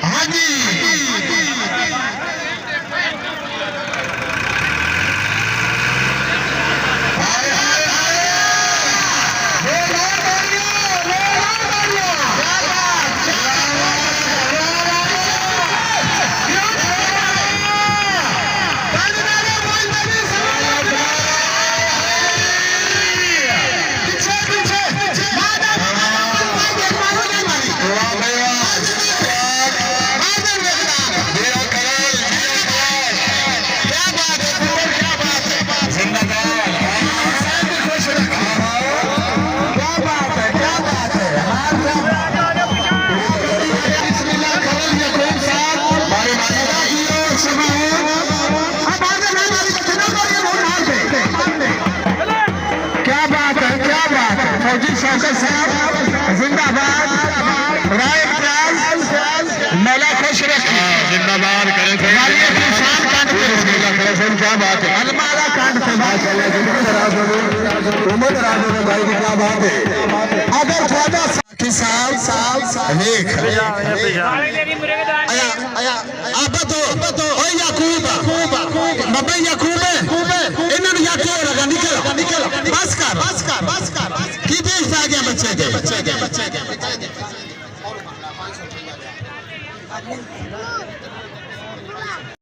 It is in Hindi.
हाँ जी फौजी शौकत साहब जिंदाबाद राय मेला खुश रखे जिंदाबाद करें क्या बात है अलमारा कांड से भाई की क्या बात है अगर थोड़ा साहब देख अब तो याकूब बाबा याकूब इन्होंने याकूब लगा निकल बस कर की देख आ गया बच्चे के